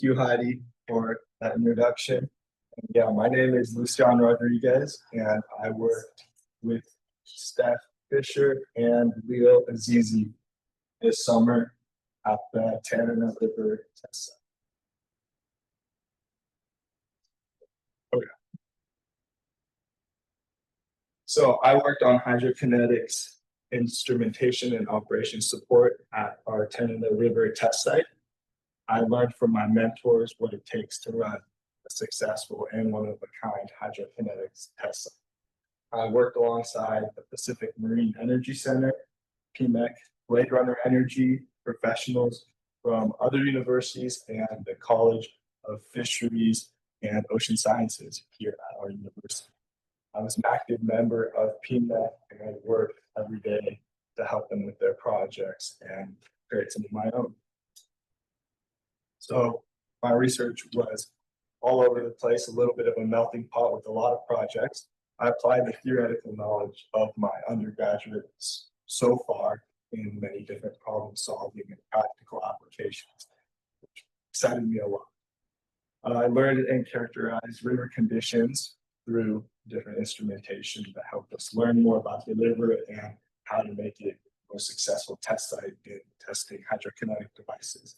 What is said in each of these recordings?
you, Heidi, for that introduction. Yeah, my name is Lucian Rodriguez, and I worked with Steph Fisher and Leo Azizi this summer at the Tanana River test site. Okay. So I worked on hydrokinetics instrumentation and operation support at our Tanana River test site. I learned from my mentors what it takes to run a successful and one-of-a-kind hydrokinetics test site. I worked alongside the Pacific Marine Energy Center, PMEC, Blade Runner Energy professionals from other universities and the College of Fisheries and Ocean Sciences here at our university. I was an active member of PMEC and I worked every day to help them with their projects and create some of my own. So my research was all over the place, a little bit of a melting pot with a lot of projects. I applied the theoretical knowledge of my undergraduates so far in many different problem solving and practical applications, which excited me a lot. I learned and characterized river conditions through different instrumentation that helped us learn more about the river and how to make it a more successful test site in testing hydrokinetic devices.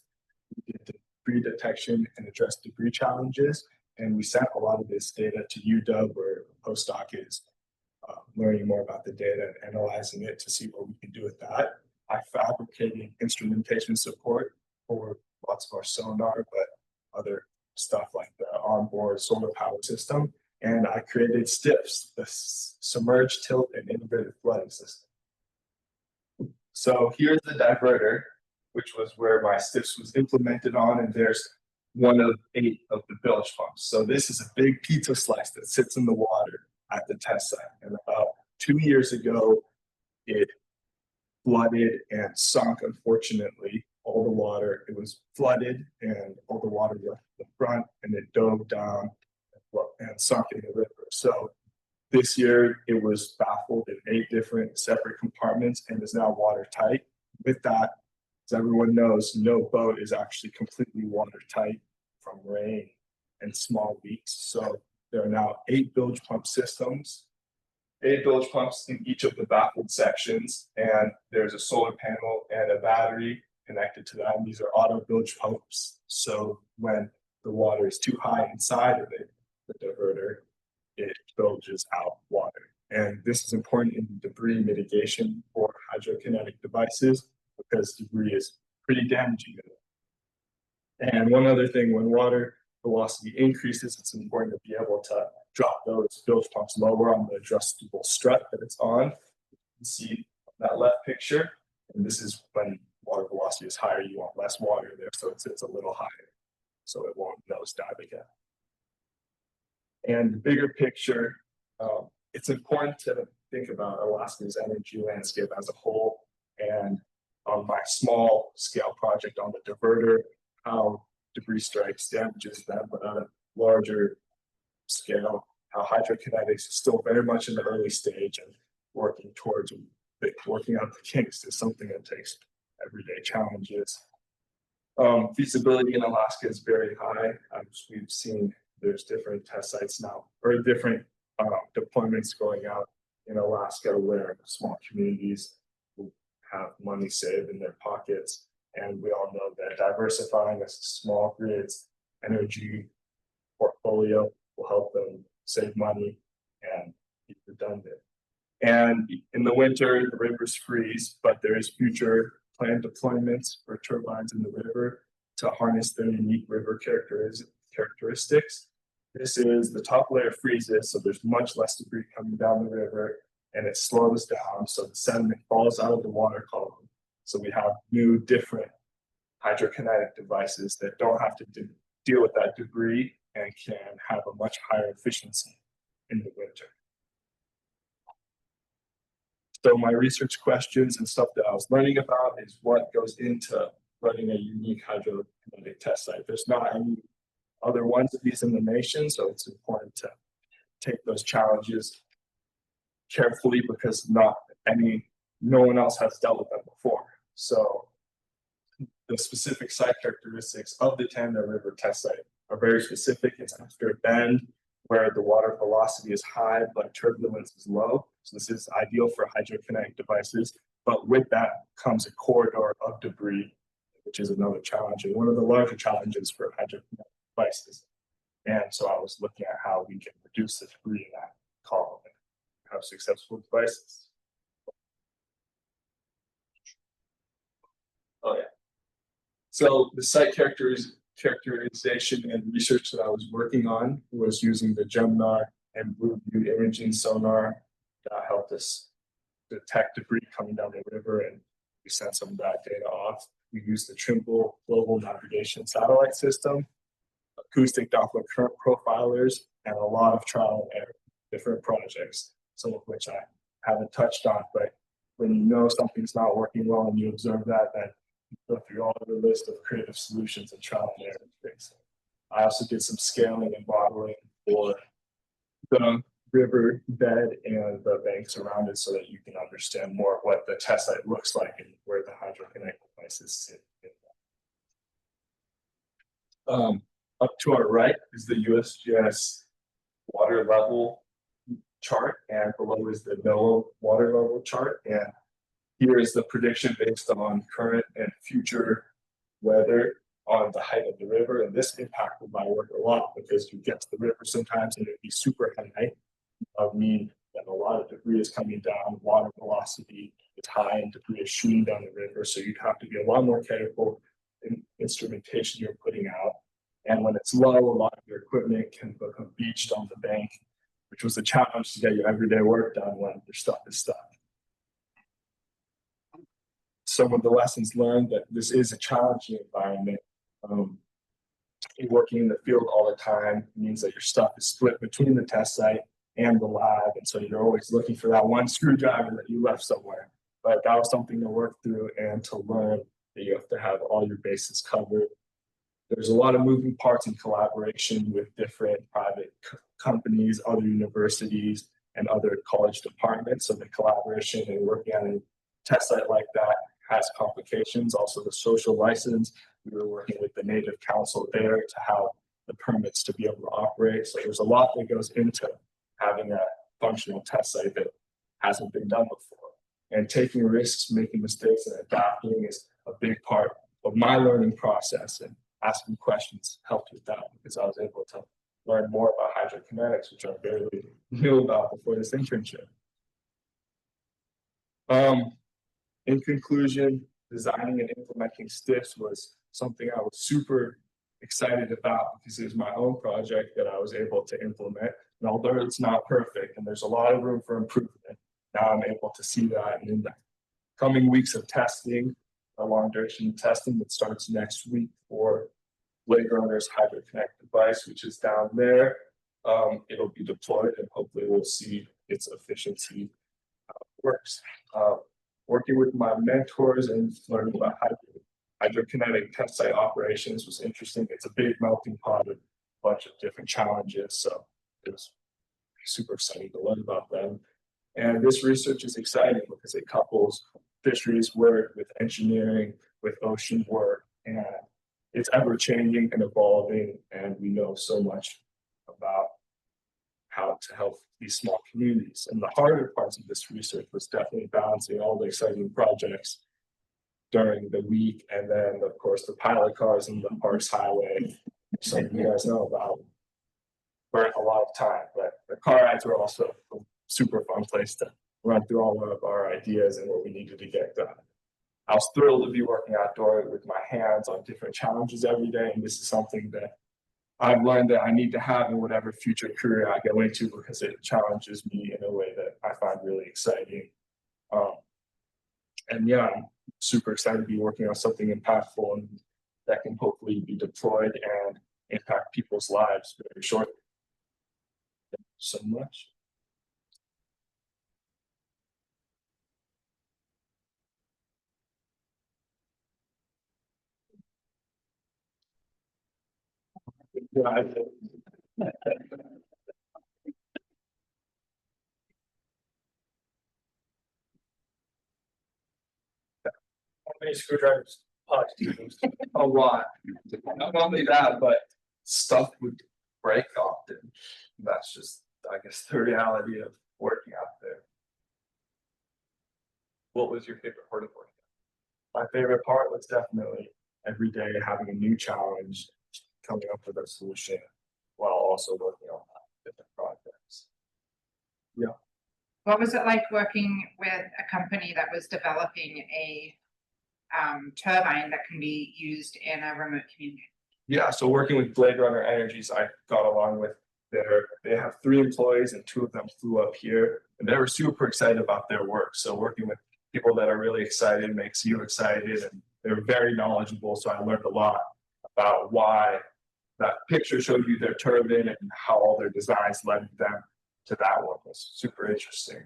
We did debris detection and address debris challenges, and we sent a lot of this data to UW, where a postdoc is learning more about the data and analyzing it to see what we can do with that. I fabricated instrumentation support for lots of our sonar, but other stuff like the onboard solar power system. And I created STIFs, the Submerged Tilt and Integrated Flooding System. So here's the diverter, which was where my STIFs was implemented on, and there's one of 8 of the bilge pumps. So this is a big pizza slice that sits in the water at the test site. And about 2 years ago, it flooded and sunk, unfortunately. All the water, it was flooded and all the water left the front and it dove down and sunk in the river. So this year it was baffled in 8 different separate compartments and is now watertight. With that, as everyone knows, no boat is actually completely watertight from rain and small leaks. So there are now 8 bilge pump systems, 8 bilge pumps in each of the baffled sections, and there's a solar panel and a battery connected to that. And these are auto bilge pumps. So when the water is too high inside of it, the diverter, it bilges out water. And this is important in debris mitigation for hydrokinetic devices because debris is pretty damaging. And one other thing, when water velocity increases, it's important to be able to drop those bilge pumps lower on the adjustable strut that it's on. You can see that left picture, and this is when water velocity is higher, you want less water there, so it sits a little higher, so it won't nosedive again. And the bigger picture, it's important to think about Alaska's energy landscape as a whole, and on my small scale project on the diverter, how debris strikes damages them, but on a larger scale, how hydrokinetics is still very much in the early stage and working towards working out the kinks is something that takes everyday challenges. Feasibility in Alaska is very high. We've seen there's different test sites now, or different deployments going out in Alaska where small communities have money saved in their pockets. And we all know that diversifying a small grid's energy portfolio will help them save money and be redundant. And in the winter, the rivers freeze, but there is future planned deployments for turbines in the river to harness their unique river characteristics. This is the top layer freezes, so there's much less debris coming down the river, and it slows down, so the sediment falls out of the water column. So we have new, different hydrokinetic devices that don't have to deal with that debris and can have a much higher efficiency in the winter. So my research questions and stuff that I was learning about is what goes into running a unique hydrokinetic test site. There's not any other ones of these in the nation, so it's important to take those challenges carefully because no one else has dealt with them before. So the specific site characteristics of the Tanda River test site are very specific. It's after a bend where the water velocity is high, but turbulence is low. So this is ideal for hydrokinetic devices. But with that comes a corridor of debris, which is another challenge and one of the larger challenges for hydrokinetic devices. And so I was looking at how we can reduce the debris in that column and have successful devices. Oh yeah. So the site characterization and research that I was working on was using the Gemini and Blue View imaging sonar that helped us detect debris coming down the river, and we sent some of that data off. We used the Trimble Global Navigation Satellite System, acoustic Doppler current profilers, and a lot of trial and error, different projects, some of which I haven't touched on. But when you know something's not working well and you observe that, then you go through all of the list of creative solutions and trial and error things. I also did some scaling and modeling for the river bed and the banks around it so that you can understand more what the test site looks like and where the hydrokinetic devices sit. Up to our right is the USGS water level chart, and below is the NOAA water level chart. And here is the prediction based on current and future weather on the height of the river. And this impacted my work a lot because you get to the river sometimes and it'd be super high. Mean that a lot of debris is coming down, water velocity is high, and debris is shooting down the river. So you'd have to be a lot more careful in instrumentation you're putting out. And when it's low, a lot of your equipment can become beached on the bank, which was a challenge to get your everyday work done when your stuff is stuck. Some of the lessons learned that this is a challenging environment. Working in the field all the time means that your stuff is split between the test site and the lab, and so you're always looking for that one screwdriver that you left somewhere. But that was something to work through and to learn that you have to have all your bases covered. There's a lot of moving parts in collaboration with different private companies, other universities, and other college departments. So the collaboration and working on a test site like that has complications. Also the social license, we were working with the Native Council there to have the permits to be able to operate. So there's a lot that goes into having a functional test site that hasn't been done before. And taking risks, making mistakes, and adapting is a big part of my learning process, and asking questions helped with that because I was able to learn more about hydrokinetics, which I barely knew about before this internship. In conclusion, designing and implementing STIFs was something I was super excited about because it was my own project that I was able to implement. And although it's not perfect and there's a lot of room for improvement, now I'm able to see that. And in the coming weeks of testing, a long duration testing that starts next week for Blade Runner's hydrokinetic device, which is down there, it'll be deployed and hopefully we'll see its efficiency works. Working with my mentors and learning about hydrokinetic test site operations was interesting. It's a big melting pot of a bunch of different challenges, so it was super exciting to learn about them. And this research is exciting because it couples fisheries work with engineering, with ocean work, and it's ever changing and evolving, and we know so much about how to help these small communities. And the harder parts of this research was definitely balancing all the exciting projects during the week, and then of course the pilot cars and the Parks Highway, some of you guys know about, burnt a lot of time. But the car rides were also a super fun place to run through all of our ideas and what we needed to get done. I was thrilled to be working outdoors with my hands on different challenges every day, and this is something that I've learned that I need to have in whatever future career I go into because it challenges me in a way that I find really exciting. And yeah, I'm super excited to be working on something impactful and that can hopefully be deployed and impact people's lives very shortly. Thank you so much. Yeah, how many screwdrivers? a lot. Not only that, but stuff would break often. That's just, I guess, the reality of working out there. What was your favorite part of working? My favorite part was definitely every day having a new challenge, coming up with a solution while also working on different projects. Yeah. What was it like working with a company that was developing a turbine that can be used in a remote community? Yeah, so working with Blade Runner Energies, I got along with they have 3 employees and 2 of them flew up here and they were super excited about their work. So working with people that are really excited makes you excited and they're very knowledgeable. So I learned a lot about why that picture showed you their turbine and how all their designs led them to that one. It was super interesting.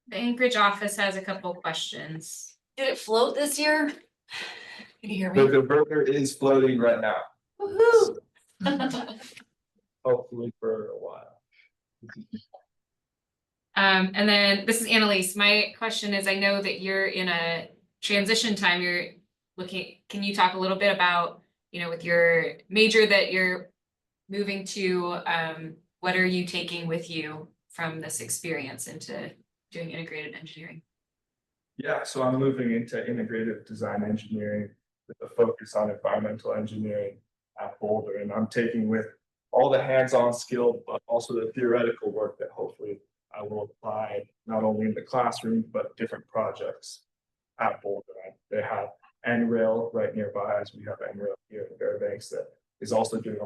The Anchorage office has a couple questions. Did it float this year? Can you hear me? The diverter is floating right now, Woohoo! hopefully for a while. And then this is Annalise. My question is, I know that you're in a transition time. You're looking, can you talk a little bit about, you know, with your major that you're moving to, what are you taking with you from this experience into doing integrated engineering? Yeah, so I'm moving into integrative design engineering with a focus on environmental engineering at Boulder. And I'm taking with all the hands-on skill, but also the theoretical work that hopefully I will apply not only in the classroom, but different projects at Boulder. They have N-Rail right nearby, as we have N-Rail here in Fairbanks that is also doing a